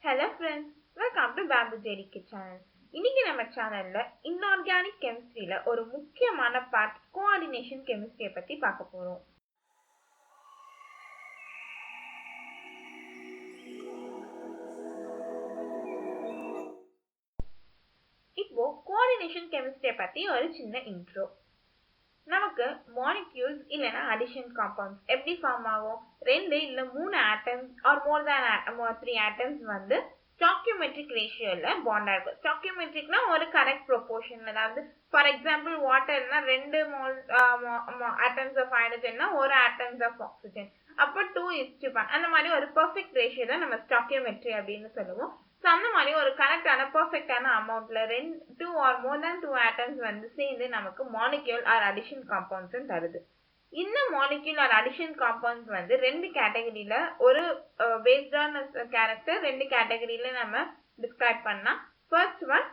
Hello friends, welcome to Bamboo JDK channel. இன்னைக்கு நம்ம சேனல்ல இன்ஆர்கானிக் கெமிஸ்ட்ரியில ஒரு முக்கியமான பார்ட் கோஆர்டினேஷன் கெமிஸ்ட்ரியை பத்தி பார்க்க போறோம். இப்போ கோஆர்டினேஷன் கெமிஸ்ட்ரியை பத்தி ஒரு சின்ன இன்ட்ரோ. நமக்கு மாலிக்யூல்ஸ் இல்லைன்னா அடிஷன் காம்பவுண்ட்ஸ் எப்படி ஃபார்ம் ஆகும்? 2 இல்ல 3 atoms are more than 3 atoms வந்து ஸ்டாக்கியோமெட்ரிக் ரேஷியோல பாண்டா இருக்கும். ஸ்டாக்கியோமெட்ரிக்னா ஒரு கரெக்ட் ப்ரொபோர்ஷன். அதாவது ஃபார் எக்ஸாம்பிள் வாட்டர்னா 2 ஆட்டம்ஸ் ஆஃப் ஹைட்ரஜன்னா 1 ஆட்டம்ஸ் ஆஃப் ஆக்சிஜன், அப்போ 2:1 அந்த மாதிரி ஒரு பெர்ஃபெக்ட் ரேஷியோ தான் நம்ம ஸ்டாக்கியோமெட்ரி அப்படின்னு சொல்லுவோம். ஸோ அந்த மாதிரி ஒரு கரெக்டான பெர்ஃபெக்டான அமௌண்ட்ல 2 ஆர் மோர் தேன் 2 ஆட்டம்ஸ் வந்து சேர்ந்து நமக்கு மாலிக்யூல் ஆர் அடிஷன் காம்பவுண்ட்ஸ் தருது. இந்த மாலிக்யூல் ஆர் அடிஷன் காம்பவுண்ட்ஸ் வந்து 2 கேட்டகரியில ஒரு பேஸ்ட் ஆன் கேரக்டர் 2 கேட்டகரியில நம்ம டிஸ்கிரைப் பண்ணா. First one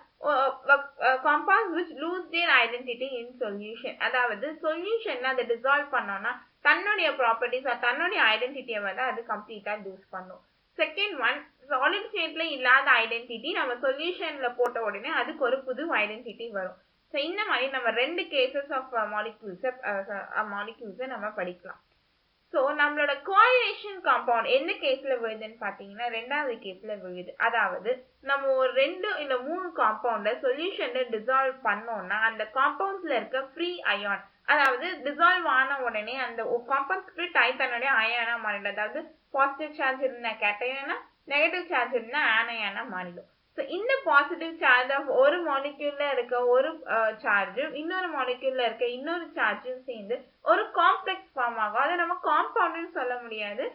compounds which lose their identity in solution. அதாவது சொல்யூஷன்ல அதை டிசால்வ் பண்ணோம்னா தன்னுடைய ப்ராப்பர்ட்டிஸ் தன்னுடைய ஐடென்டிட்டியை வந்து அது கம்ப்ளீட்டா லூஸ் பண்ணும். செகண்ட் ஒன் சாலிட் ஸ்டேட்ல இல்லாத ஐடென்டிட்டி நம்ம சொல்யூஷன்ல போட்ட உடனே அதுக்கு ஒரு புது ஐடென்டிட்டி வரும். ஸோ இந்த மாதிரி நம்ம 2 கேசஸ் ஆஃப் மாலிக்யூல்ஸை நம்ம படிக்கலாம். ஸோ நம்மளோட கோஆர்டினேஷன் காம்பவுண்ட் எந்த கேஸ்ல விழுதுன்னு பார்த்தீங்கன்னா 2வது கேஸ்ல விழுது. அதாவது நம்ம ஒரு 2 இல்ல 3 காம்பவுண்ட சொல்யூஷன்ல டிசால்வ் பண்ணோம்னா அந்த காம்பவுண்ட்ஸ்ல இருக்க ஃப்ரீ அயான், அதாவது டிசால்வ் ஆன உடனே அந்த காம்பவுண்ட் ஸ்பிளிட் ஆகி தன்னுடைய அயானா மாறிடும். அதாவது பாசிட்டிவ் சார்ஜ் இருந்தா கேட்டயானா, நெகட்டிவ் சார்ஜ் இருந்தா ஆனயானா மாறிடும். ஸோ இந்த பாசிட்டிவ் சார்ஜ் ஆஃப் ஒரு மாலிக்யூல்ல இருக்க ஒரு சார்ஜும் இன்னொரு மாலிக்யூல்ல இருக்க இன்னொரு சார்ஜும் சேர்ந்து ஒரு காம்ப்ளெக்ஸ் ஃபார்ம் ஆகும். அதை நம்ம காம்பவுண்ட்னு சொல்ல முடியாது,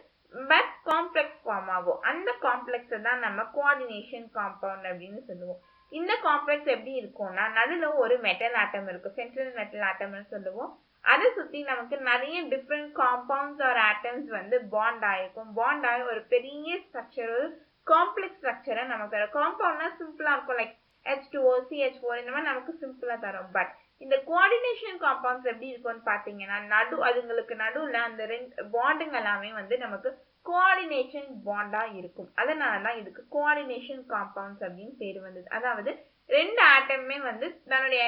பட் காம்ப்ளெக்ஸ் ஃபார்ம் ஆகும். அந்த காம்ப்ளெக்ஸ் தான் நம்ம கோஆர்டினேஷன் காம்பவுண்ட் அப்படின்னு சொல்லுவோம். இந்த காம்ப்ளெக்ஸ் எப்படி இருக்கும்னா நடுவில் ஒரு மெட்டல் ஆட்டம் இருக்கும், சென்ட்ரல் மெட்டல் ஆட்டம்னு சொல்லுவோம். அதை சுத்தி நமக்கு நிறைய டிஃப்ரெண்ட் காம்பவுண்ட்ஸ் ஆர் ஆட்டம்ஸ் வந்து பாண்ட் ஆயிருக்கும். பாண்ட் ஆகி ஒரு பெரிய ஸ்ட்ரக்சர், ஒரு காம்ப்ளெக்ஸ் ஸ்ட்ரக்சரை நமக்கு தரும். காம்பவுண்ட்னா சிம்பிளா இருக்கும், லைக் H2O, CH4 இந்த மாதிரி நமக்கு சிம்பிளா தரும். பட் இந்த கோஆர்டினேஷன் காம்பவுண்ட்ஸ் எப்படி இருக்கும்னு பாத்தீங்கன்னா அதுங்களுக்கு நடுவுல அந்த 2 பாண்டுங்க எல்லாமே வந்து நமக்கு கோஆர்டினேஷன் பாண்டா இருக்கும். அதனாலதான் இதுக்கு கோஆர்டினேஷன் காம்பவுண்ட்ஸ் அப்படின்னு பேர் வந்தது. அதாவது 2 ஆட்டமே வந்து தன்னுடைய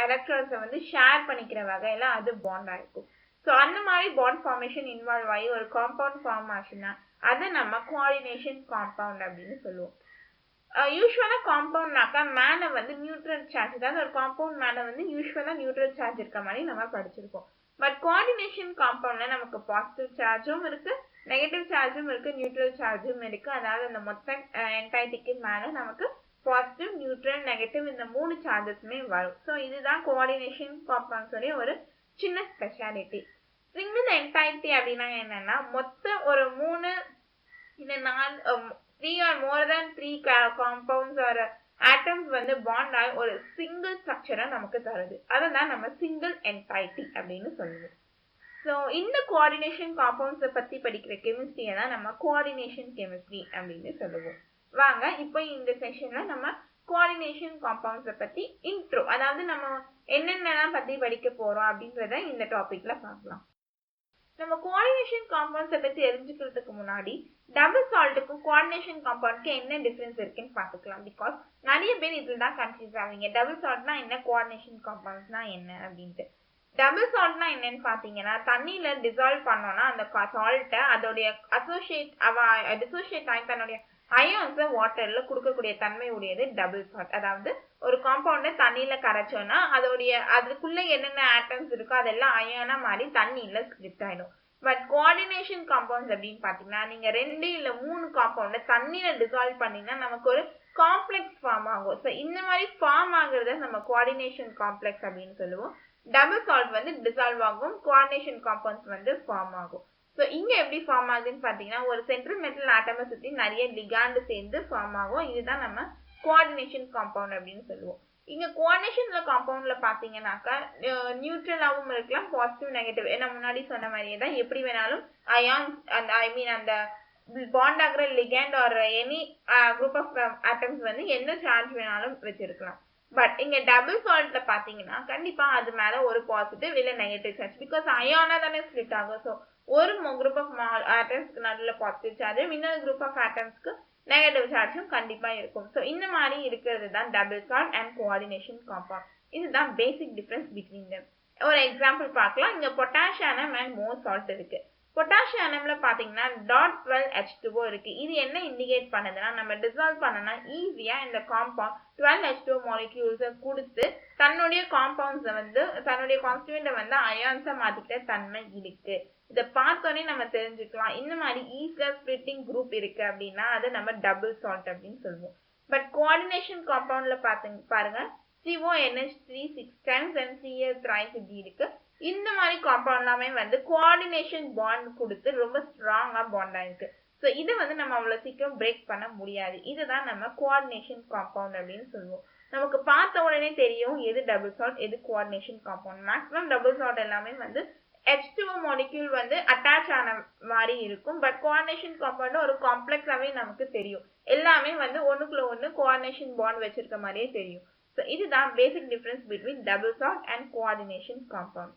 எலக்ட்ரான்ஸை வந்து ஷேர் பண்ணிக்கிற வகையில அது பாண்டா இருக்கும். ஸோ அந்த மாதிரி பாண்ட் ஃபார்மேஷன் இன்வால்வ் ஆகி ஒரு காம்பவுண்ட் ஃபார்ம் ஆச்சுன்னா அதை நம்ம கோஆர்டினேஷன் காம்பவுண்ட் அப்படின்னு சொல்லுவோம். யூஸ்வலா காம்பவுண்ட்னாக்கா மேல வந்து நியூட்ரல் சார்ஜ், அதாவது ஒரு காம்பவுண்ட் மேல வந்து யூஸ்வலா நியூட்ரல் சார்ஜ் இருக்க மாதிரி நம்ம படிச்சிருக்கோம். பட் கோஆர்டினேஷன் காம்பவுண்ட்ல நமக்கு பாசிட்டிவ் சார்ஜும் இருக்கு, நெகட்டிவ் சார்ஜும் இருக்கு, நியூட்ரல் சார்ஜும் இருக்கு. அதாவது அந்த மொத்த என்டைட்டிக்கு மேல நமக்கு பாசிட்டிவ், நியூட்ரல், நெகட்டிவ் இந்த 3 சார்ஜஸுமே வரும். ஸோ இதுதான் கோஆர்டினேஷன் காம்பவுண்ட்ஸோடைய ஒரு சின்ன ஸ்பெஷாலிட்டி. சிங்கிள் என்டைட்டி அப்படின்னா என்னன்னா மொத்த ஒரு 3 இல்ல 3 or more than 3 compounds or atoms வந்து பாண்ட் ஆகி ஒரு சிங்கிள் ஸ்ட்ரக்சரை நமக்கு தருது. அதான் நம்ம சிங்கிள் என்டைட்டி அப்படின்னு சொல்லுவோம். ஸோ இந்த கோஆர்டினேஷன் காம்பவுண்ட்ஸை பத்தி படிக்கிற கெமிஸ்ட்ரியை தான் நம்ம கோஆர்டினேஷன் கெமிஸ்ட்ரி அப்படின்னு சொல்லுவோம். வாங்க இப்போ இந்த செஷன்ல நம்ம கோஆர்டினேஷன் காம்பவுண்ட்ஸை பத்தி இன்ட்ரோ, அதாவது நம்ம என்னென்னலாம் பத்தி படிக்க போறோம் அப்படின்றத இந்த டாபிக்ல பார்க்கலாம். நம்ம கோஆர்டினேஷன் காம்பவுண்ட்ஸை பத்தி தெரிஞ்சுக்கிறதுக்கு முன்னாடி டபுள் சால்ட்டுக்கும் கோஆர்டினேஷன் காம்பவுண்ட்க்கு என்ன டிஃபரன்ஸ் இருக்குன்னு பார்த்துக்கலாம். பிகாஸ் நிறைய பேர் இதில் தான் கன்ஃபியூஸ் ஆவீங்க. டபுள் சால்ட்னா என்ன, கோஆர்டினேஷன் காம்பவுண்ட்ஸ்னா என்ன அப்படின்ட்டு. டபுள் சால்ட்னா என்னன்னு பாத்தீங்கன்னா தண்ணியில டிசால்வ் பண்ணோம்னா அந்த சால்ட்டை அதோடைய டிசோசியேட் ஆகி தன்னுடைய அயான்ஸை வாட்டர்ல கொடுக்கக்கூடிய தன்மை உடையது டபுள் சால்ட். அதாவது ஒரு காம்பவுண்ட தண்ணியில கரைச்சோம்னா அதுக்குள்ள என்னென்ன ஆட்டம்ஸ் இருக்கோ அதெல்லாம் அயானா மாறி தண்ணியில ஸ்பிளிட் ஆயிடும். பட் கோஆர்டினேஷன் காம்பவுண்ட்ஸ் அப்படின்னு பாத்தீங்கன்னா நீங்க 2 இல்ல 3 காம்பவுண்ட தண்ணியில டிசால்வ் பண்ணீங்கன்னா நமக்கு ஒரு காம்ப்ளெக்ஸ் ஃபார்ம் ஆகும். ஸோ இந்த மாதிரி ஃபார்ம் ஆகுறத நம்ம கோஆர்டினேஷன் காம்ப்ளெக்ஸ் அப்படின்னு சொல்லுவோம். டபுள் சால்ட் வந்து டிசால்வ் ஆகும், கோஆர்டினேஷன் காம்பவுண்ட்ஸ் வந்து ஃபார்ம் ஆகும். ஸோ இங்க எப்படி ஃபார்ம் ஆகுதுன்னு பாத்தீங்கன்னா ஒரு சென்ட்ரல் மெட்டல் ஆட்டமை சுத்தி நிறைய லிகாண்ட் சேர்ந்து ஃபார்ம் ஆகும். இதுதான் நம்ம கோஆர்டினேஷன் காம்பவுண்ட் அப்படின்னு சொல்லுவோம். இங்க கோஆர்டினேஷன் காம்பவுண்ட்ல பாத்தீங்கன்னாக்கா நியூட்ரலாவும் இருக்கலாம், பாசிட்டிவ், நெகட்டிவ். ஏன்னா முன்னாடி சொன்ன மாதிரியே தான் எப்படி வேணாலும் அயான்ஸ் அந்த பாண்ட் ஆகிற ligand are any group of atoms வந்து என்ன சார்ஜ் வேணாலும் வச்சிருக்கலாம். பட் இங்க டபுள் சால்ட்ல பாத்தீங்கன்னா கண்டிப்பா அது மேல ஒரு பாசிட்டிவ் இல்ல நெகட்டிவ் சார்ஜ், பிகாஸ் அயானா தானே ஸ்பிளிட் ஆகும். ஸோ ஒரு குரூப் ஆஃப் ஆட்டம்ஸ்க்கு நடுவில் பாசிட்டிவ் சார்ஜும் இன்னொரு குரூப் ஆஃப் ஆட்டம்ஸ்க்கு நெகட்டிவ் சார்ஜும் கண்டிப்பா இருக்கும். ஸோ இந்த மாதிரி இருக்கிறது தான் double salt and coordination compound. இதுதான் பேசிக் டிஃபரன்ஸ் பிட்வீன் them. ஒரு எக்ஸாம்பிள் பார்க்கலாம். இங்க பொட்டாசியம் அண்ட் மோர் சால்ட் இருக்கு. பொட்டாசியம்ல பாத்தீங்கன்னா .12H2O இருக்கு. இது என்ன இண்டிகேட் பண்ணுதுன்னா, நம்ம டிசால்வ் பண்ணனா ஈஸியா இந்த காம்பவுண்ட் 12H2O மாலிக்யூல்ஸை கொடுத்து தன்னுடைய காம்பவுண்ட்ஸை வந்து தன்னுடைய கான்ஸ்டியூண்ட்டை வந்து அயான்ஸை மாத்திக்கிட்ட தன்மை இருக்கு. இதை பார்த்தோன்னே நம்ம தெரிஞ்சுக்கலாம். இந்த மாதிரி ஈஸியா ஸ்பிளிட்டிங் குரூப் இருக்கு அப்படின்னா அது நம்ம டபுள் சால்ட் அப்படின்னு சொல்லுவோம். பட் கோஆர்டினேஷன் காம்பவுண்ட்ல பாருங்க, CONH3 6 times and Cl thrice இப்படி இருக்கு. இந்த மாதிரி காம்பவுண்ட் எல்லாமே வந்து கோஆர்டினேஷன் பாண்ட் கொடுத்து ரொம்ப ஸ்ட்ராங்கா பாண்ட் ஆயிருக்கு. ஸோ இது வந்து நம்ம அவ்வளவு சீக்கிரம் பிரேக் பண்ண முடியாது. இதுதான் நம்ம கோஆர்டினேஷன் காம்பவுண்ட் அப்படின்னு சொல்லுவோம். நமக்கு பார்த்த உடனே தெரியும் எது டபுள் சால்ட் எது coordination compound. Maximum double salt எல்லாமே வந்து H2O மாலிக்யூல் வந்து அட்டாச் ஆன மாதிரி இருக்கும். பட் கோஆர்டினேஷன் காம்பவுண்ட் ஒரு காம்ப்ளெக்ஸாவே நமக்கு தெரியும். எல்லாமே வந்து ஒண்ணுக்குள்ள ஒண்ணு கோஆர்டினேஷன் பாண்ட் வச்சிருக்க மாதிரியே தெரியும். ஸோ இதுதான் பேசிக் difference between double salt and coordination compound.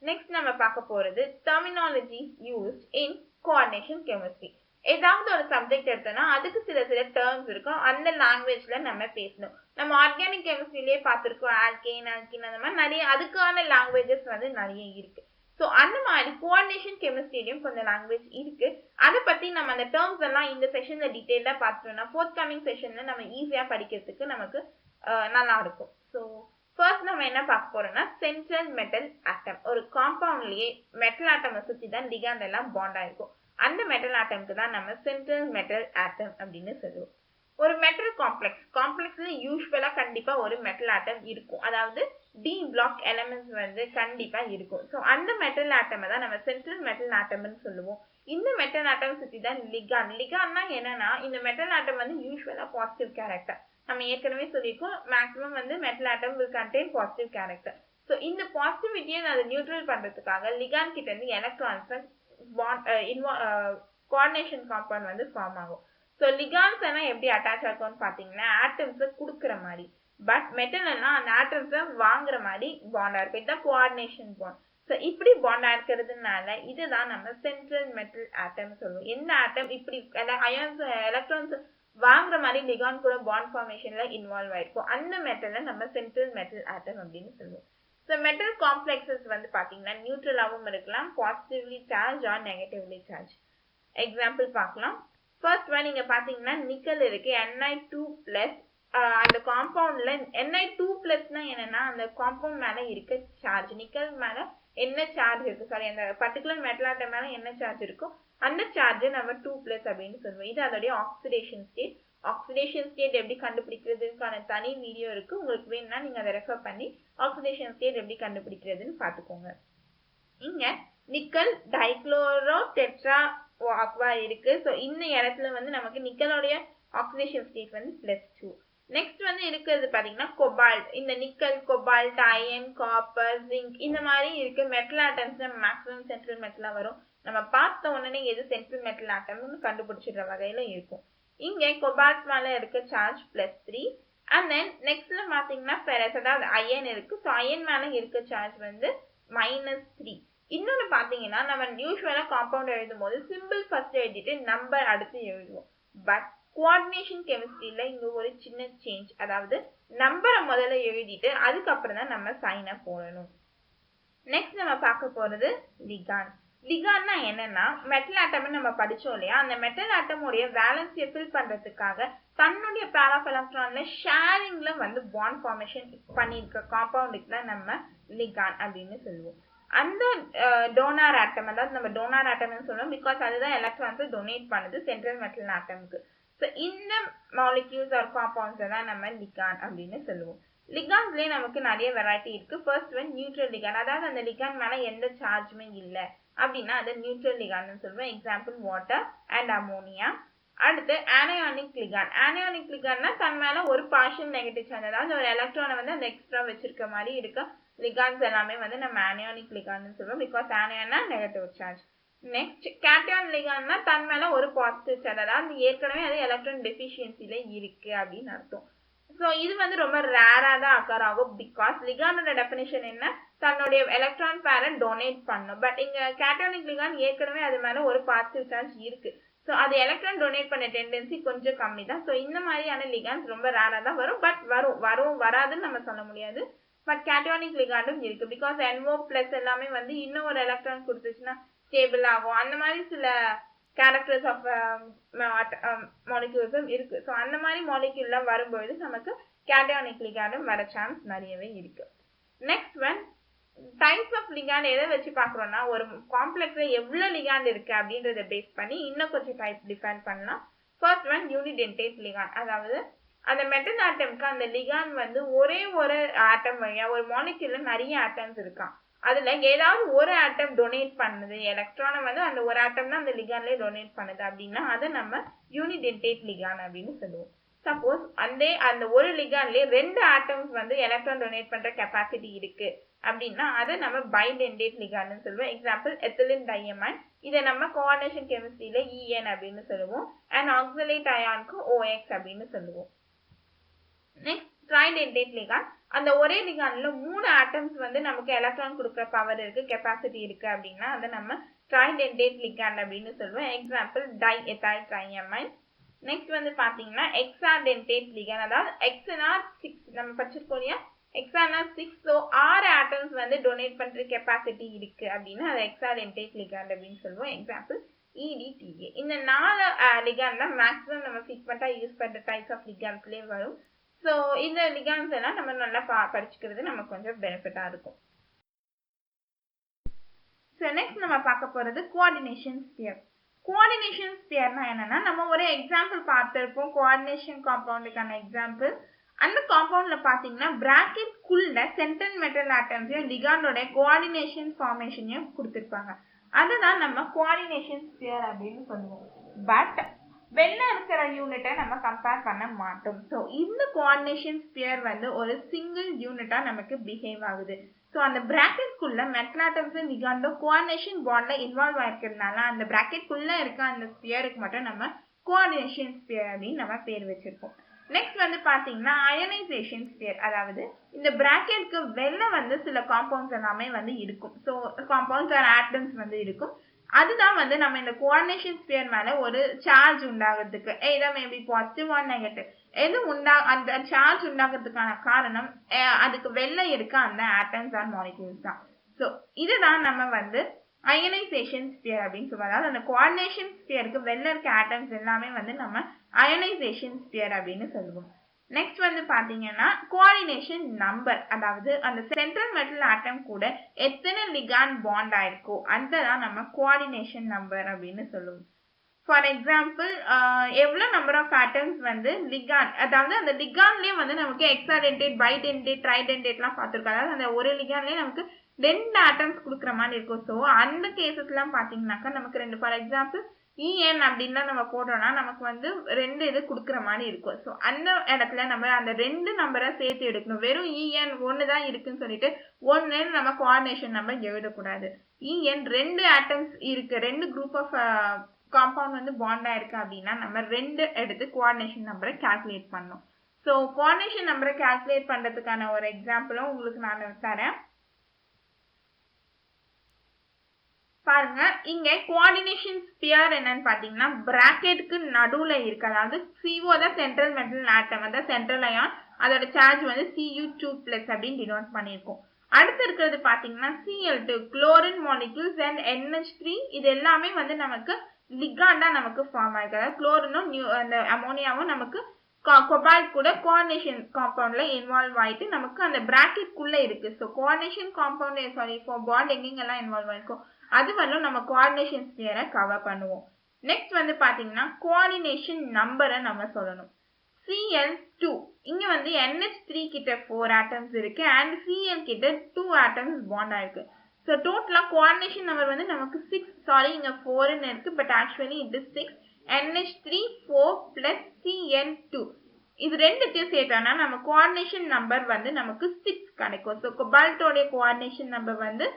Next நம்ம பார்க்க போறது terminologies used in coordination chemistry. ஏதாவது ஒரு சப்ஜெக்ட் எடுத்தோம்னா அதுக்கு சில டேர்ம்ஸ் இருக்கும். அந்த லாங்குவேஜ்ல நம்ம பேசணும். நம்ம ஆர்கானிக் கெமிஸ்ட்ரியிலேயே பார்த்துருக்கோம் ஆல்கேன் ஆல்கின் அந்த மாதிரி நிறைய அதுக்கான லாங்குவேஜஸ் வந்து நிறைய இருக்கு. ஸோ அந்த மாதிரி கோஆர்டினேஷன் கெமிஸ்ட்ரியிலையும் கொஞ்சம் லாங்குவேஜ் இருக்கு. அதை பத்தி நம்ம அந்த டேர்ம்ஸ் எல்லாம் இந்த செஷன்ல டீட்டெயிலா பார்த்துட்டோம்னா ஃபோர்த் கமிங் செஷன்ல நம்ம ஈஸியா படிக்கிறதுக்கு நமக்கு நல்லா இருக்கும். ஸோ ஃபர்ஸ்ட் நம்ம என்ன பார்க்க போறோம்னா சென்ட்ரல் மெட்டல் ஆட்டம். ஒரு காம்பவுண்ட்லயே மெட்டல் ஆட்டமை சுத்தி தான் லிகாண்ட் எல்லாம் பாண்ட் ஆயிருக்கும். அந்த மெட்டல் ஆட்டம்க்கு தான் நம்ம சென்ட்ரல் மெட்டல் ஆட்டம் அப்படின்னு சொல்லுவோம். ஒரு மெட்டல் காம்ப்ளெக்ஸ்ல யூஸ்வலா கண்டிப்பா ஒரு மெட்டல் ஆட்டம் இருக்கும். அதாவது டி பிளாக் எலிமெண்ட்ஸ் வந்து கண்டிப்பா இருக்கும். ஸோ அந்த மெட்டல் ஆட்டமை தான் நம்ம சென்ட்ரல் மெட்டல் ஆட்டம்னு சொல்லுவோம். இந்த மெட்டல் ஆட்டம் சுத்தி தான் லிகாண்ட்னா என்னன்னா இந்த மெட்டல் ஆட்டம் வந்து யூஸ்வலா பாசிட்டிவ் கேரக்டர். நம்ம ஏற்கனவே சொல்லியிருக்கோம் மேக்ஸிமம் வந்து metal atom will contain positive character. So இந்த பாசிட்டிவிட்டியை அதை நியூட்ரல் பண்றதுக்காக லிகாண்ட் கிட்ட இருந்து எலக்ட்ரான்ஸ் கோஆர்டினேஷன் காம்பவுண்ட் வந்து ஃபார்ம் ஆகும். ஸோ லிகாண்ட்ஸ் எல்லாம் எப்படி அட்டாச் ஆகும்னு பாத்தீங்கன்னா ஆட்டம்ஸை கொடுக்குற மாதிரி. பட் மெட்டல் எல்லாம் அந்த ஆட்டம்ஸை வாங்குற மாதிரி பாண்டா இருக்கும். இதுதான் கோஆர்டினேஷன் பாண்ட். ஸோ இப்படி பாண்டா இருக்கிறதுனால இதுதான் நம்ம சென்ட்ரல் மெட்டல் ஆட்டம் சொல்லுவோம். எந்த ஆட்டம் இப்படி அயான்ஸ் எலக்ட்ரான்ஸ் வாங்குற மாதிரி லிகாண்ட் கூட பாண்ட் ஃபார்மேஷன்ல இன்வால்வ் ஆயிருக்கும். அந்த மெட்டலை நம்ம சென்ட்ரல் மெட்டல் ஆட்டம் அப்படின்னு சொல்லுவோம். ஸோ மெட்டல் காம்ப்ளெக்ஸஸ் வந்து பாத்தீங்கன்னா நியூட்ரலாகவும் இருக்கலாம், positively charge or negatively charge. Example பார்க்கலாம். ஃபர்ஸ்ட் ஒன் நீங்க பாத்தீங்கன்னா நிக்கல் இருக்கு Ni2+. அந்த காம்பவுண்ட்ல Ni2+னா என்னன்னா அந்த காம்பவுண்ட் மேல இருக்க சார்ஜ். நிக்கல் மேல என்ன சார்ஜ் இருக்கு சாரி அந்த பர்டிகுலர் மெட்டல் ஆட்டம் மேல என்ன சார்ஜ் இருக்கோ அந்த சார்ஜ் நம்ம 2+ அப்படின்னு சொல்லுவோம். இது அதோடைய ஆக்சிடேஷன் ஸ்டேட். ஆக்சிடேஷன் ஸ்டேட் எப்படி கண்டுபிடிக்கிறதுக்கான தனி வீடியோ இருக்கு. உங்களுக்கு வேணும்னா நீங்க அதை ரெஃபர் பண்ணி ஆக்சிடேஷன் ஸ்டேட் எப்படி கண்டுபிடிக்கிறதுன்னு பாத்துக்கோங்க. இங்க நிக்கல் டைக்ளோரோ டெட்ரா ஆக்வா இருக்கு. ஸோ இந்த இடத்துல வந்து நமக்கு நிக்கலோடைய ஆக்சிடேஷன் ஸ்டேட் வந்து +2. நெக்ஸ்ட் வந்து இருக்கிறது பாத்தீங்கன்னா கொபால்ட். இந்த nickel cobalt iron copper zinc இந்த மாதிரி இருக்கு மெட்டல் ஆட்டம்ஸ் மேக்ஸிமம் சென்ட்ரல் மெட்டலா வரும். நம்ம பார்த்த உடனே எது சென்ட்ரல் மெட்டல் ஆட்டம்னு கண்டுபிடிச்சிடுற வகையில இருக்கும். இங்க கொபால்ட் மேல இருக்க சார்ஜ் +3. அண்ட் தென் நெக்ஸ்ட்ல பாத்தீங்கன்னா ஃபெரஸ் அதாவது அயன் இருக்கு. ஸோ அயன் மேல இருக்க சார்ஜ் வந்து -3. இன்னொன்னு பாத்தீங்கன்னா நம்ம யூஸ்வலா காம்பவுண்ட் எழுதும் போது சிம்பிள் ஃபர்ஸ்ட் எழுதிட்டு நம்பர் அடுத்து எழுதுவோம். பட் கோஆர்டினேஷன் கெமிஸ்ட்ரியில இங்க ஒரு சின்ன சேஞ்ச். அதாவது நம்பரை முதல்ல எழுதிட்டு அதுக்கப்புறம் தான் நம்ம சைனை போடணும். நெக்ஸ்ட் நம்ம பார்க்க போறது லிகாண்ட். லிகாண்ட்னா என்னன்னா மெட்டல் ஆட்டம் நம்ம படிச்சோம் இல்லையா, அந்த மெட்டல் ஆட்டமுடைய வேலன்ஸியை ஃபில் பண்றதுக்காக தன்னுடைய பேர் ஆஃப் எலக்ட்ரான்ல ஷேரிங்ல வந்து பாண்ட் ஃபார்மேஷன் பண்ணிருக்க காம்பவுண்டுக்கு தான் நம்ம லிகாண்ட் அப்படின்னு சொல்லுவோம். அந்த டோனார் ஆட்டம் அதாவது நம்ம டோனார் ஆட்டம்னு சொல்லுவோம். பிகாஸ் அதுதான் எலக்ட்ரான்ஸை டொனேட் பண்ணுது சென்ட்ரல் மெட்டல் ஆட்டம்க்கு. ஸோ இந்த மாலிக்யூல்ஸ் ஆர் காம்பவுண்ட்ஸை தான் நம்ம லிகாண்ட் அப்படின்னு சொல்லுவோம். லிகாண்ட்ஸ்லயே நமக்கு நிறைய வெரைட்டி இருக்கு. First one neutral ligand. அதாவது அந்த லிகாண்ட் மேல எந்த சார்ஜுமே இல்லை அப்படின்னா அதை நியூட்ரல் லிகாண்ட்னு சொல்லுவோம். Example water and ammonia. அடுத்து ஆனயானிக் லிகாண்ட். ஆனயானிக் லிகாண்ட்னா தன் மேல ஒரு பார்ஷியல் நெகட்டிவ் சார்ஜ் அதாவது ஒரு எலக்ட்ரானை வந்து அந்த எக்ஸ்ட்ரா வச்சிருக்க மாதிரி இருக்க லிகாண்ட்ஸ் எல்லாமே வந்து நம்ம ஆனயானிக் லிகாண்ட்னு சொல்லுவோம். பிகாஸ் ஆனயானா நெகட்டிவ் சார்ஜ். நெக்ஸ்ட் கேட்டையான் லிகாண்ட்னா தன் மேல ஒரு பாசிட்டிவ் சார்ஜ் அதாவது ஏற்கனவே அது எலக்ட்ரான் டெஃபிஷியன்சில இருக்கு அப்படின்னு அர்த்தம். ஸோ இது வந்து ரொம்ப ரேரா தான் அக்கர் ஆகும். பிகாஸ் லிகாண்டோட டெஃபினிஷன் என்ன, தன்னுடைய எலக்ட்ரான் பேரை டொனேட் பண்ணும். பட் இங்க கேட்டோனிக் லிகாண்ட் ஏற்கனவே அது மேல ஒரு பாசிட்டிவ் சார்ஜ் இருக்கு. ஸோ அது எலக்ட்ரான் டொனேட் பண்ண டெண்டன்சி கொஞ்சம் கம்மி தான். ஸோ இந்த மாதிரியான லிகாண்ட்ஸ் ரொம்ப ரேராக தான் வரும். பட் வராதுன்னு நம்ம சொல்ல முடியாது. பட் கேட்டயானிக் லிகாண்டும் இருக்கு. பிகாஸ் NO பிளஸ் எல்லாமே வந்து இன்னும் ஒரு எலக்ட்ரான் கொடுத்துச்சுன்னா ஸ்டேபிள் ஆகும். அந்த மாதிரி சில கேரக்டர்ஸ் ஆஃப் மாலிக்யூல்ஸும் இருக்கு. ஸோ அந்த மாதிரி மாலிக்யூல்லாம் வரும்பொழுது நமக்கு கேட்டயானிக் லிகாண்டும் வர சான்ஸ் நிறையவே இருக்கு. Next one types of ligand எதை வச்சு பார்க்குறோம்னா ஒரு காம்ப்ளெக்ஸ்ல எவ்வளோ லிகாண்ட் இருக்கு அப்படின்றத பேஸ் பண்ணி இன்னும் கொஞ்சம் டைப் டிஃபைன் பண்ணலாம். First one unidentate ligand. அதாவது அந்த மெட்டல் ஆட்டம்க்கு அந்த லிகாண்ட் வந்து ஒரே ஒரு ஆட்டம் வழியா ஒரு மாலிக்யூல்ல நிறைய ஆட்டம்ஸ் இருக்கான். அதுல ஏதாவது ஒரு ஆட்டம் டொனேட் பண்ணுது எலக்ட்ரானை வந்து அந்த ஒரு ஆட்டம் தான் அந்த லிகாண்ட்லயே டொனேட் பண்ணுது அப்படின்னா அதை நம்ம யூனிடென்டேட் லிகாண்ட் அப்படின்னு சொல்லுவோம். சப்போஸ் அந்த ஒரு லிகாண்ட்லயே 2 ஆட்டம்ஸ் வந்து எலக்ட்ரான் டொனேட் பண்ற கெப்பாசிட்டி இருக்கு அப்படின்னா அதை நம்ம பைடென்டேட் லிகாண்ட்னு சொல்லுவோம். Example ethylene diamine. இதை நம்ம கோஆர்டினேஷன் கெமிஸ்ட்ரியில EN அப்படின்னு சொல்லுவோம். அண்ட் ஆக்சலேட் அயானுக்கு OX அப்படின்னு சொல்லுவோம். Next tridentate ligand. அந்த ஒரே லிகாண்ட்ல 3 ஆட்டம்ஸ் வந்து நமக்கு எலக்ட்ரான் கொடுக்குற பவர் இருக்கு கெப்பாசிட்டி இருக்கு அப்படின்னா அதை நம்ம ட்ரைடென்டேட் லிகாண்ட் அப்படின்னு சொல்லுவோம். Example di ethyl triamine. Next வந்து பாத்தீங்கன்னா எக்ஸாடென்டேட் லிகாண்ட். அதாவது எக்ஸ்னா 6 நம்ம படிச்சிருக்கோம் இல்லையா, எக்ஸானா 6. ஸோ 6 ஆட்டம்ஸ் வந்து டொனேட் பண்ற கெப்பாசிட்டி இருக்கு அப்படின்னா அதை எக்ஸாடென்டேட் லிகாண்ட் அப்படின்னு சொல்லுவோம். Example EDTA. இந்த 4 லிகாண்ட் தான் மேக்ஸிமம் நம்ம ஃப்ரீக்வெண்டா யூஸ் பண்ற டைப்ஸ் ஆஃப் லிகாண்ட்ஸ்லேயே வரும். ஸோ இந்த லிகாண்ட்ஸ் எல்லாம் நம்ம நல்லா படிச்சுக்கிறது நமக்கு கொஞ்சம் பெனிஃபிட்டா இருக்கும். ஸோ நெக்ஸ்ட் நம்ம பார்க்க போறது கோஆர்டினேஷன் ஸ்பியர். கோஆர்டினேஷன் ஸ்பியர்னா என்னன்னா நம்ம ஒரு எக்ஸாம்பிள் பார்த்திருப்போம் கோஆர்டினேஷன் காம்பவுண்டுக்கான எக்ஸாம்பிள். அந்த காம்பவுண்ட்ல பாத்தீங்கன்னா பிராக்கெட்குள்ள சென்ட்ரல் மெட்டல் ஆட்டம்ஸையும் லிகாண்டோட கோஆர்டினேஷன் ஃபார்மேஷனையும் கொடுத்திருப்பாங்க. அதுதான் நம்ம கோஆர்டினேஷன் ஸ்பியர் அப்படின்னு சொல்லுவோம். பட் வெளில இருக்கிற யூனிட்டை நம்ம கம்பேர் பண்ண மாட்டோம். ஸோ இந்த கோஆர்டினேஷன் ஸ்பியர் வந்து ஒரு சிங்கிள் யூனிட்டா நமக்கு பிஹேவ் ஆகுது. ஸோ அந்த பிராக்கெட்குள்ள மெட்டல் ஆட்டம்ஸ் லிகாண்டோ கோஆர்டினேஷன் பாண்ட்ல இன்வால்வ் ஆயிருக்கிறதுனால அந்த பிராக்கெட்குள்ள இருக்க அந்த ஸ்பியருக்கு மட்டும் நம்ம கோஆர்டினேஷன் ஸ்பியர் அப்படின்னு நம்ம பேர் வச்சிருக்கோம். நெக்ஸ்ட் வந்து பாத்தீங்கன்னா அயனைசேஷன் ஸ்பியர். அதாவது இந்த பிராக்கெட்க்கு வெளில வந்து சில காம்பவுண்ட்ஸ் எல்லாமே வந்து இருக்கும். ஸோ காம்பவுண்ட்ஸ் ஆர் ஆட்டம்ஸ் வந்து இருக்கும். அதுதான் வந்து நம்ம இந்த கோஆர்டினேஷன் ஸ்பியர் மேல ஒரு சார்ஜ் உண்டாகிறதுக்கு either maybe positive or negative எது அந்த சார்ஜ் உண்டாகிறதுக்கான காரணம் அதுக்கு வெளில இருக்க அந்த ஆட்டம்ஸ் ஆர் மாலிக்யூல்ஸ் தான். ஸோ இதுதான் நம்ம வந்து அயனைசேஷன் ஸ்பியர் அப்படின்னு சொல்லுவோம். அதாவது அந்த கோஆர்டினேஷன் ஸ்பியருக்கு வெளில இருக்க ஆட்டம்ஸ் எல்லாமே வந்து நம்ம அயனைசேஷன் ஸ்பியர் அப்படின்னு சொல்லுவோம். நெக்ஸ்ட் வந்து பாத்தீங்கன்னா கோஆர்டினேஷன் நம்பர். அதாவது அந்த சென்ட்ரல் மெட்டல் ஆட்டம் கூட எத்தனை லிகாண்ட் பாண்ட் ஆயிருக்கோ அதுதான் நம்ம கோஆர்டினேஷன் நம்பர் அப்படின்னு சொல்லுவோம். ஃபார் எக்ஸாம்பிள் எவ்வளவு நம்பர் ஆஃப் ஆட்டம்ஸ் வந்து லிகாண்ட், அதாவது அந்த லிகாண்ட்லயே வந்து நமக்கு எக்ஸாடென்டேட் பைடென்டேட் ட்ரைடென்டேட்லாம் பார்த்துருக்கோம். அதாவது அந்த ஒரு லிகாண்ட்லயே நமக்கு 2 ஆட்டம்ஸ் கொடுக்குற மாதிரி இருக்கும். ஸோ அந்த கேசஸ் எல்லாம் பாத்தீங்கன்னாக்கா நமக்கு 2 ஃபார் எக்ஸாம்பிள் EN அப்படின்லாம் நம்ம போடுறோம்னா நமக்கு வந்து 2 இது கொடுக்குற மாதிரி இருக்கும். ஸோ அந்த இடத்துல நம்ம அந்த 2 நம்பரை சேர்த்து எடுக்கணும். வெறும் EN 1 தான் இருக்குன்னு சொல்லிட்டு 1 நம்ம கோஆர்டினேஷன் நம்பர் எழுதக்கூடாது. EN 2 ஆட்டம்ஸ் இருக்கு, 2 குரூப் ஆஃப் காம்பவுண்ட் வந்து பாண்டா இருக்கு அப்படின்னா நம்ம 2 எடுத்து கோஆர்டினேஷன் நம்பரை கால்குலேட் பண்ணணும். ஸோ கோஆர்டினேஷன் நம்பரை கால்குலேட் பண்றதுக்கான ஒரு எக்ஸாம்பிளும் உங்களுக்கு நான் தரேன் பாருங்க. இங்க கோஆர்டினேஷன் ஸ்பியர் என்னன்னு பாத்தீங்கன்னா பிராக்கெட்டுக்கு நடுவுல இருக்கு. அதாவது CO தான் சென்ட்ரல் மெட்டல் ஆட்டம், அதாவது சென்ட்ரல் அயான், அதோட சார்ஜ் வந்து Cu2+ அப்படின்னு டினோட் பண்ணிருக்கோம். அடுத்து இருக்கிறது பாத்தீங்கன்னா Cl2 chlorine molecules and NH3. இது எல்லாமே வந்து நமக்கு லிகாண்டா நமக்கு ஃபார்ம் ஆயிருக்கு. அதாவது குளோரினும் அந்த அமோனியாவும் நமக்கு கோபால்ட் கூட கோஆர்டினேஷன் காம்பவுண்ட்ல இன்வால்வ் ஆயிட்டு நமக்கு அந்த பிராக்கெட்குள்ள இருக்கு. ஸோ கோஆர்டினேஷன் காம்பவுண்ட் பாண்ட் எங்கெங்கெல்லாம் இன்வால்வ் ஆயிருக்கும் அது வரலும் நம்ம கோஆர்டினேஷன் ஸ்பியரை கவர் பண்ணுவோம். நெக்ஸ்ட் வந்து பாத்தீங்கன்னா கோஆர்டினேஷன் நம்பரை நம்ம சொல்லணும். Cl2 இங்க வந்து NH3 கிட்ட 4 ஆட்டம்ஸ் இருக்கு அண்ட் Cl கிட்ட 2 ஆட்டம்ஸ் பாண்ட் ஆயிருக்கு. ஸோ டோட்டலா கோஆர்டினேஷன் நம்பர் வந்து நமக்கு 6, சாரி இங்க 4ன்னு இருக்கு, பட் ஆக்சுவலி இது 6. NH3 4 plus Cl2 இது ரெண்டுத்தையும் சேர்த்தோம்னா நம்ம கோஆர்டினேஷன் நம்பர் வந்து நமக்கு 6 கிடைக்கும். ஸோ கோபால்ட்டோட கோஆர்டினேஷன் நம்பர் வந்து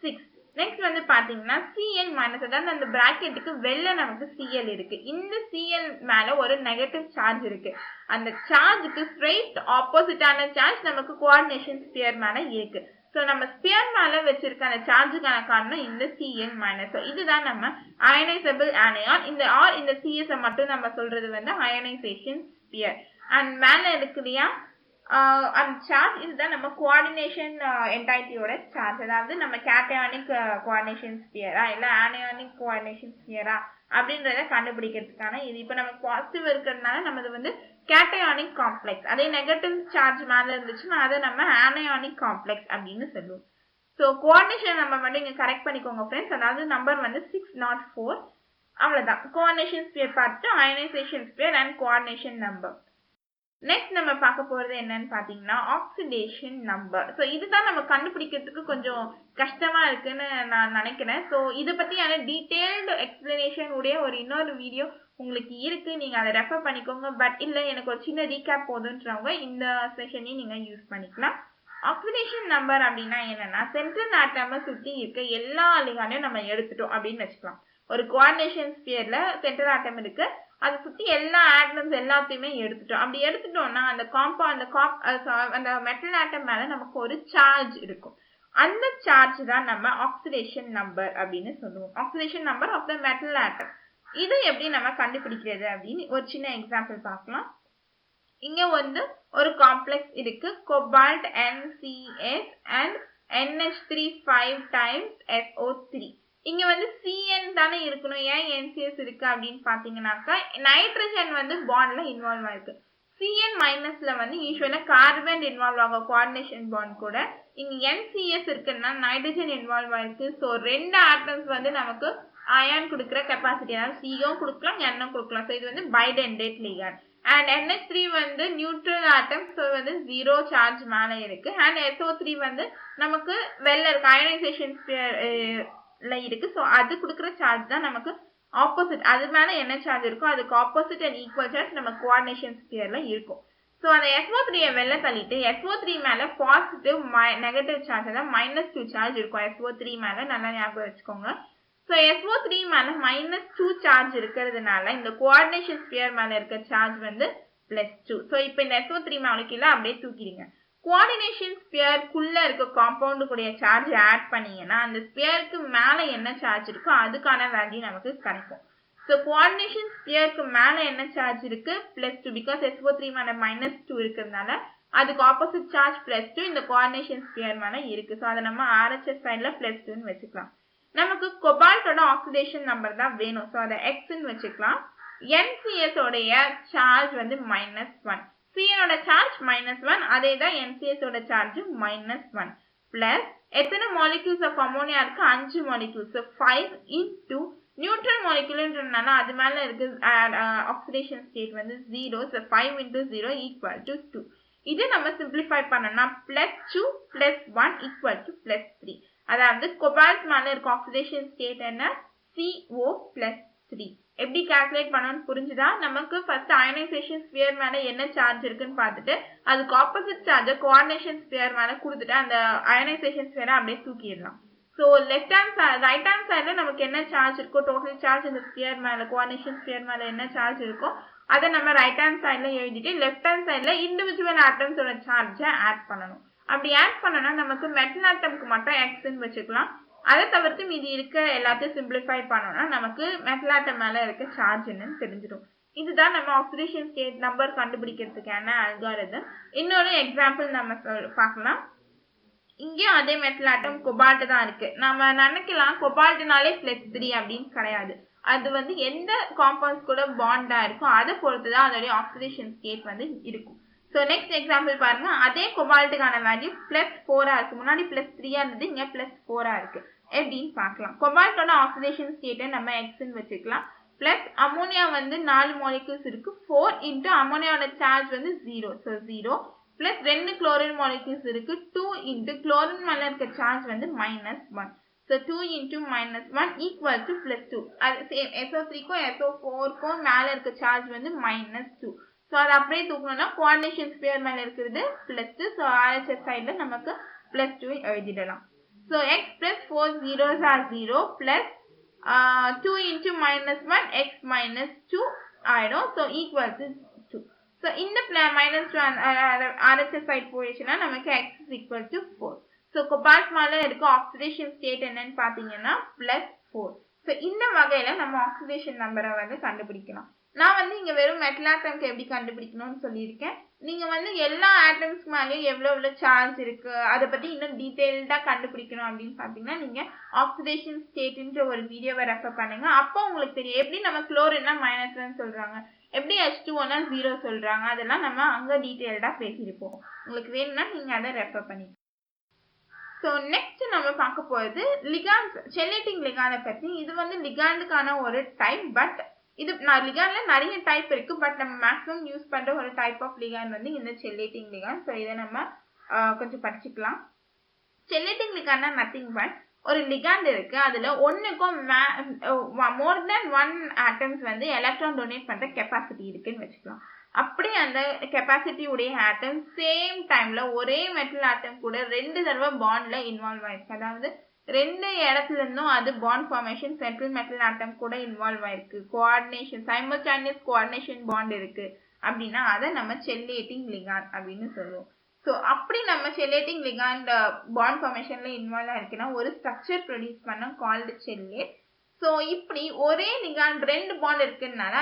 6. நெக்ஸ்ட் வந்து பாத்தீங்கன்னா Cl மைனஸ், அதாவது அந்த பிராக்கெட்டுக்கு வெளில நமக்கு Cl இருக்கு. இந்த Cl மேல ஒரு நெகட்டிவ் சார்ஜ் இருக்கு. அந்த சார்ஜுக்கு ஸ்ட்ரெயிட் ஆப்போசிட்டான சார்ஜ் நமக்கு கோஆர்டினேஷன் ஸ்பியர் மேல இருக்கு. ஸோ ஸோ நம்ம ஸ்பியர் மேல வச்சிருக்க அந்த சார்ஜுக்கான காரணம் இந்த Cn மைனஸ். ஸோ இதுதான் நம்ம அயனைசபிள் ஆனியான். இந்த CS மட்டும் நம்ம சொல்றது வந்து அயனைசேஷன் ஸ்பியர். அண்ட் மேல இருக்கு இல்லையா அந்த சார்ஜ், இதுதான் நம்ம கோஆர்டினேஷன் என்டைட்டியோட சார்ஜ். அதாவது நம்ம கேட்டயானிக் கோஆர்டினேஷன் ஸ்பியரா இல்ல ஆனியானிக் கோஆர்டினேஷன் ஸ்பியரா அப்படின்றத கண்டுபிடிக்கிறதுக்கான இது. இப்ப நமக்கு பாசிட்டிவ் இருக்கிறதுனால நமது வந்து கேட்டயானிக் காம்ப்ளெக்ஸ். அதே நெகட்டிவ் சார்ஜ் மேல இருந்துச்சுன்னா அதை நம்ம ஆனியானிக் காம்ப்ளெக்ஸ் அப்படின்னு சொல்லுவோம். ஸோ கோஆர்டினேஷன் நம்பர் மட்டும் இங்க கரெக்ட் பண்ணிக்கோங்க ஃப்ரெண்ட்ஸ். அதாவது நம்பர் வந்து 604. அவ்வளவுதான். கோஆர்டினேஷன் ஸ்பியர் பார்த்து ionization sphere and coordination number. Next நம்ம பார்க்க போறது என்னன்னு பாத்தீங்கன்னா ஆக்சிடேஷன் நம்பர். ஸோ இதுதான் நம்ம கண்டுபிடிக்கிறதுக்கு கொஞ்சம் கஷ்டமா இருக்குன்னு நான் நினைக்கிறேன். ஸோ இதை பத்தியான டீடைல்டு எக்ஸ்பிளனேஷன் உடைய ஒரு இன்னொரு வீடியோ உங்களுக்கு இருக்கு, நீங்க அதை ரெஃபர் பண்ணிக்கோங்க. பட் இல்ல எனக்கு ஒரு சின்ன ரீகேப் போதுன்றவங்க இந்த செஷனையும் நீங்க யூஸ் பண்ணிக்கலாம். ஆக்சிடேஷன் நம்பர் அப்படின்னா என்னன்னா சென்ட்ரல் ஆட்டமை சுத்தி இருக்க எல்லா லிகாண்டையும் நம்ம எடுத்துட்டோம் அப்படின்னு வச்சுக்கலாம். ஒரு கோஆர்டினேஷன் ஸ்பியர்ல சென்ட்ரல் ஆட்டம் இருக்கு, அதை சுத்தி எல்லா ஆட்டம்ஸ் எல்லாத்தையுமே எடுத்துட்டோம். அப்படி எடுத்துட்டோம்னா அந்த மெட்டல் ஆட்டம் மேல நமக்கு ஒரு சார்ஜ் இருக்கும். அந்த சார்ஜ் தான் நம்ம ஆக்சிடேஷன் நம்பர் அப்படின்னு சொல்லுவோம். Oxidation number of the metal atom. இது எப்படி நம்ம கண்டுபிடிக்கிறது அப்படின்னு ஒரு சின்ன எக்ஸாம்பிள் பார்க்கலாம். இங்க வந்து ஒரு காம்ப்ளெக்ஸ் இருக்கு, cobalt NCS and NH3 5 times SO3. இங்க வந்து Cn தானே இருக்கணும், ஏன் NCS இருக்கு அப்படின்னு பாத்தீங்கன்னாக்கா நைட்ரஜன் வந்து பாண்ட்ல இன்வால்வ் ஆயிருக்கு. Cn மைனஸ்ல வந்து யூஸ்வலா கார்பன் இன்வால்வ் ஆகும் கோஆர்டினேஷன் பாண்ட் கூட. இங்க NCS இருக்குன்னா நைட்ரஜன் இன்வால்வ் ஆயிருக்கு. ஸோ ரெண்டு ஆட்டம்ஸ் வந்து நமக்கு அயான் கொடுக்குற கெப்பாசிட்டி, அதாவது சியும் கொடுக்கலாம் N கொடுக்கலாம். ஸோ இது வந்து பைடென்டேட் லிகாண்ட். அண்ட் NH3 வந்து நியூட்ரல் ஆட்டம், ஸோ வந்து 0 சார்ஜ் மேல இருக்கு. அண்ட் SO3 வந்து நமக்கு வெளில இருக்கு, அயனைசேஷன் இருக்கு. ஸோ அது கொடுக்குற சார்ஜ் தான் நமக்கு ஆப்போசிட். அது மேல என்ன சார்ஜ் இருக்கோ அதுக்கு ஆப்போசிட் அண்ட் ஈக்குவல் சார்ஜ் நம்ம கோஆர்டினேஷன் ஸ்பியர்ல இருக்கும். ஸோ அந்த SO3 வெளில தள்ளிட்டு SO3 மேல பாசிட்டிவ் நெகட்டிவ் சார்ஜ், அதாவது -2 சார்ஜ் இருக்கும் SO3 மேல. நல்லா ஞாபகம் வச்சுக்கோங்க. ஸோ SO3 மேல -2 சார்ஜ் இருக்கிறதுனால இந்த கோஆர்டினேஷன் ஸ்பியர் மேல இருக்க சார்ஜ் வந்து +2. ஸோ இப்போ இந்த SO3 மாலிக்யூல அப்படியே தூக்கிடுங்க. கோஆர்டினேஷன் ஸ்பியருக்குள்ள இருக்க காம்பவுண்டு கூடிய சார்ஜ் ஆட் பண்ணீங்கன்னா அந்த ஸ்பியருக்கு மேல என்ன சார்ஜ் இருக்கோ அதுக்கான வேல்யூ நமக்கு கிடைக்கும். ஸோ கோஆர்டினேஷன் ஸ்பியருக்கு மேல என்ன சார்ஜ் இருக்கு +2. பிகாஸ் SO3 மேல -2 இருக்கிறதுனால அதுக்கு ஆப்போசிட் சார்ஜ் +2 இந்த கோஆர்டினேஷன் ஸ்பியர் மேல இருக்கு. ஸோ அதை நம்ம RHS சைட்ல +2ன்னு வச்சுக்கலாம். நமக்கு கோபால்ட்டோட ஆக்சிடேஷன் நம்பர் தான் வேணும். ஸோ அதை Xன்னு வச்சுக்கலாம். NCS உடைய சார்ஜ் வந்து -1, Cn சார்ஜ் -1, அதே தான் NCS ஓட சார்ஜ் -1. பிளஸ் எத்தனை மாலிக்யூல்ஸ் ஆஃப் அமோனியா இருக்கு, 5 மாலிக்யூல்ஸ். 5 into நியூட்ரல் மாலிக்யூல்ன்றதுனால அது மேல இருக்கு ஆக்சிடேஷன் ஸ்டேட் வந்து 0. So 5 into 0 equal to 2. இது நம்ம சிம்பிளிஃபை பண்ணோம்னா +2 + 1 equal to +3. அதாவது கோபால்ட் மேல இருக்க ஆக்சிடேஷன் ஸ்டேட் என்ன, CO+3. எப்படி கால்குலேட் பண்ணணும்னு புரிஞ்சுதா? நமக்கு ஃபர்ஸ்ட் அயனைசேஷன் ஸ்பியர் மேல என்ன சார்ஜ் இருக்குன்னு பார்த்துட்டு அதுக்கு ஆப்போசிட் சார்ஜ் கோஆர்டினேஷன் ஸ்பியர் மேல கொடுத்துட்டு அந்த அயனைசேஷன் ஸ்பியரை அப்படியே தூக்கிடலாம். ஸோ ரைட் ஹேண்ட் சைட்ல நமக்கு என்ன சார்ஜ் இருக்கோ, டோட்டல் சார்ஜ் இந்த ஸ்பியர் மேல கோஆர்டினேஷன் ஸ்பியர் மேல என்ன சார்ஜ் இருக்கோ அதை நம்ம ரைட் ஹேண்ட் சைட்ல எழுதிட்டு லெஃப்ட் ஹேண்ட் சைட்ல இண்டிவிஜுவல் ஆட்டம்ஸோட சார்ஜை ஆட் பண்ணணும். அப்படி ஆட் பண்ணனா நமக்கு மெட்டல் ஆட்டம்க்கு மட்டும் Xன்னு வச்சுக்கலாம். அதை தவிர்த்து மீதி இருக்க எல்லாத்தையும் சிம்பிளிஃபை பண்ணோம்னா நமக்கு மெட்டல் ஆட்டம் மேல இருக்க சார்ஜ் என்னன்னு தெரிஞ்சிடும். இதுதான் நம்ம ஆக்சிடேஷன் ஸ்டேட் நம்பர் கண்டுபிடிக்கிறதுக்கான அல்காரிதம். இன்னொரு எக்ஸாம்பிள் நம்ம பார்க்கலாம். இங்கேயும் அதே மெட்டல் ஆட்டம் கோபால்ட் தான் இருக்கு. நம்ம நினைக்கலாம் கோபால்ட்னாலே +3 அப்படின்னு கிடையாது. அது வந்து எந்த காம்பவுண்ட்ஸ் கூட பாண்டா இருக்கும் அதை பொறுத்துதான் அதோடைய ஆக்சிடேஷன் ஸ்டேட் வந்து இருக்கும். ஸோ நெக்ஸ்ட் எக்ஸாம்பிள் பாருங்க. அதே கோபால்ட்டுக்கான வேல்யூ +4 இருக்கு. முன்னாடி +3 இருந்தது, இங்க +4 இருக்கு. எப்படின்னு பார்க்கலாம். கோபால்ட்டோட ஆக்சிடேஷன் ஸ்டேட்டை நம்ம Xன்னு வச்சுக்கலாம். பிளஸ் அமோனியா வந்து 4 மாலிக்யூல்ஸ் இருக்கு. 4 into அமோனியாவோட சார்ஜ் வந்து 0. ஸோ 0 பிளஸ் 2 குளோரின் மாலிக்யூல்ஸ் இருக்கு. 2 into குளோரின் மேல இருக்க சார்ஜ் வந்து -1. So 2 into -1 equal to +2. அது சேம் SO3க்கும் SO4க்கும் மேல இருக்க சார்ஜ் வந்து -2. ஸோ அதை அப்படியே தூக்கணும்னா கோஆர்டினேஷன் ஸ்பியர் மேல இருக்கிறது +2. ஸோ RHS சைட்ல நமக்கு +2 எழுதிடலாம். So x plus 4 zeros are 0 plus 2 into -1 x minus 2 ஆயிடும். So equal to 2. So இந்த -2 RHS side போயிடுச்சுன்னா நமக்கு x is equal to 4. So cobalt மேலே இருக்க ஆக்சிடேஷன் ஸ்டேட் என்னன்னு பார்த்தீங்கன்னா +4. ஸோ இந்த வகையில் நம்ம ஆக்சிடேஷன் நம்பரை வந்து கண்டுபிடிக்கலாம். நான் வந்து இங்கே வெறும் மெட்டல் ஆட்டம்க்கு எப்படி கண்டுபிடிக்கணும்னு சொல்லியிருக்கேன். நீங்கள் வந்து எல்லா ஆட்டம்ஸ்க்கு மேலேயும் எவ்வளோ சார்ஜ் இருக்குது அதை பற்றி இன்னும் டீட்டெயில்டாக கண்டுபிடிக்கணும் அப்படின்னு பார்த்தீங்கன்னா நீங்கள் ஆக்சிடேஷன் ஸ்டேட்ன்ற ஒரு வீடியோவை ரெஃபர் பண்ணுங்கள். அப்போ உங்களுக்கு தெரியும் எப்படி நம்ம குளோரின்னா -1 சொல்கிறாங்க, எப்படி H2O னா 0 சொல்கிறாங்க, அதெல்லாம் நம்ம அங்கே டீட்டெயில்டாக பேசியிருப்போம். உங்களுக்கு வேணும்னா நீங்கள் அதை ரெஃபர் பண்ணி. ஸோ நெக்ஸ்ட் நம்ம பார்க்க போகிறது லிகாண்ட், செல்லேட்டிங் லிகாண்டை பற்றி. இது வந்து லிகாண்டுக்கான ஒரு டைப். பட் இது லிகாண்ட்ல நிறைய டைப் இருக்கு. பட் நம்ம மேக்ஸிமம் யூஸ் பண்ற ஒரு டைப் ஆஃப் லிகாண்ட் வந்து இந்த செல்லேட்டிங் லிகாண்ட். ஸோ இதை நம்ம கொஞ்சம் படிச்சுக்கலாம். செல்லேட்டிங் லிகாண்ட்னா நத்திங் பட் ஒரு லிகாண்ட் இருக்கு, அதுல ஒன்னுக்கும் மோர் தென் 1 ஆட்டம்ஸ் வந்து எலக்ட்ரான் டொனேட் பண்ற கெப்பாசிட்டி இருக்குன்னு வச்சுக்கலாம். அப்படி அந்த கெப்பாசிட்டி உடைய ஆட்டம் சேம் டைம்ல ஒரே மெட்டல் ஆட்டம் கூட 2 தடவை பாண்ட்ல இன்வால்வ் ஆயிருக்கு. அதாவது 2 இடத்துல இருந்தும் அது bond formation central metal atom கூட இன்வால்வ் ஆயிருக்கு. கோஆர்டினேஷன், சைமல்டேனியஸ் கோஆர்டினேஷன் பாண்ட் இருக்கு அப்படின்னா அதை நம்ம செல்லேட்டிங் லிகாண்ட் அப்படின்னு சொல்லுவோம். ஸோ அப்படி நம்ம செல்லேட்டிங் லிகாண்ட் பாண்ட் ஃபார்மேஷன்ல இன்வால்வ் ஆயிருக்குன்னா ஒரு ஸ்ட்ரக்சர் ப்ரொடியூஸ் பண்ண கால்டு செல்லேட். ஸோ இப்படி ஒரே லிகாண்ட் 2 பாண்ட் இருக்கிறதுனால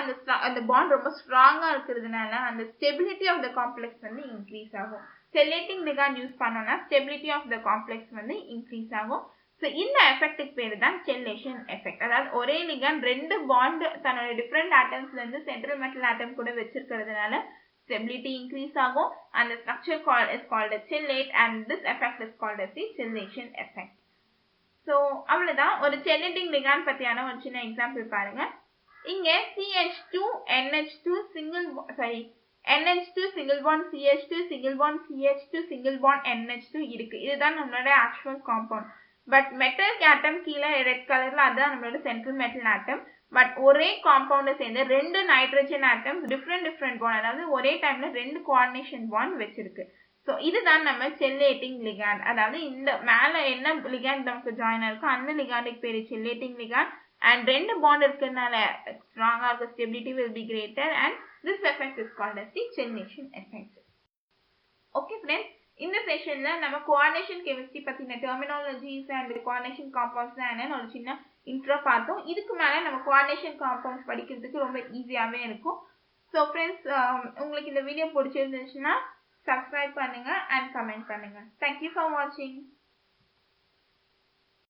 அந்த பாண்ட் ரொம்ப ஸ்ட்ராங்கா இருக்கிறதுனால அந்த ஸ்டெபிலிட்டி ஆஃப் த காம்ப்ளெக்ஸ் வந்து இன்க்ரீஸ் ஆகும். செல்லேட்டிங் லிகாண்ட் யூஸ் பண்ணோம்னா ஸ்டெபிலிட்டி ஆஃப் த காம்ப்ளெக்ஸ் வந்து இன்க்ரீஸ் ஆகும். ஸோ இந்த எஃபெக்ட்டுக்கு பேரு தான் செல்லேஷன் எஃபெக்ட். அதாவது ஒரே லிகாண்ட் 2 பாண்ட் தன்னோட டிஃப்ரெண்ட் ஆட்டம்ஸ்ல இருந்து சென்ட்ரல் மெட்டல் ஆட்டம் கூட வச்சிருக்கிறதுனால stability increase ஆகும். and the structure is called as cellate and this effect is called as the cellation effect. So அவ்வளவுதான் ஒரு செல்லேட்டிங் லிகாண்ட் பத்தியான ஒரு சின்ன எக்ஸாம்பிள் பாருங்க. இங்க CH2 NH2 NH2 single bond CH2 single bond CH2 single bond NH2 இருக்கு. இதுதான் நம்மளோட actual compound. But metal atom கீழே ரெட் கலர்ல அதுதான் நம்மளோட சென்ட்ரல் மெட்டல் ஆட்டம். பட் ஒரே காம்பவுண்ட சேர்ந்து 2 நைட்ரஜன் ஆட்டம் டிஃப்ரெண்ட் பாண்ட், அதாவது ஒரே டைம்ல 2 கோஆர்டினேஷன் பாண்ட் வச்சிருக்கு. ஸோ இதுதான் நம்ம செல்லேட்டிங் லிகாண்ட். அதாவது இந்த மேல என்ன லிகாண்ட் நமக்கு ஜாயின் ஆயிருக்கோ அந்த லிகாண்டுக்கு பேரு செல்லேட்டிங் லிகாண்ட். அண்ட் 2 பாண்ட் இருக்கிறதுனால ஸ்ட்ராங்கா இருக்க stability will be greater and this effect is called as the chelation effect. Okay friends, இந்த செஷன்ல நம்ம கோஆர்டினேஷன் கெமிஸ்ட்ரி பத்தின டெர்மினாலஜிஸ் அண்ட் கோஆர்டினேஷன் காம்பவுண்ட்ஸ் என்னன்னு ஒரு சின்ன இன்ட்ரோ பார்த்தோம். இதுக்கு மேல நம்ம கோஆர்டினேஷன் காம்பவுண்ட்ஸ் படிக்கிறதுக்கு ரொம்ப ஈஸியாவே இருக்கும். ஸோ ஃப்ரெண்ட்ஸ், உங்களுக்கு இந்த வீடியோ பிடிச்சிருந்துச்சுன்னா சப்ஸ்கிரைப் பண்ணுங்க அண்ட் கமெண்ட் பண்ணுங்க. தேங்க்யூ ஃபார் வாட்சிங்.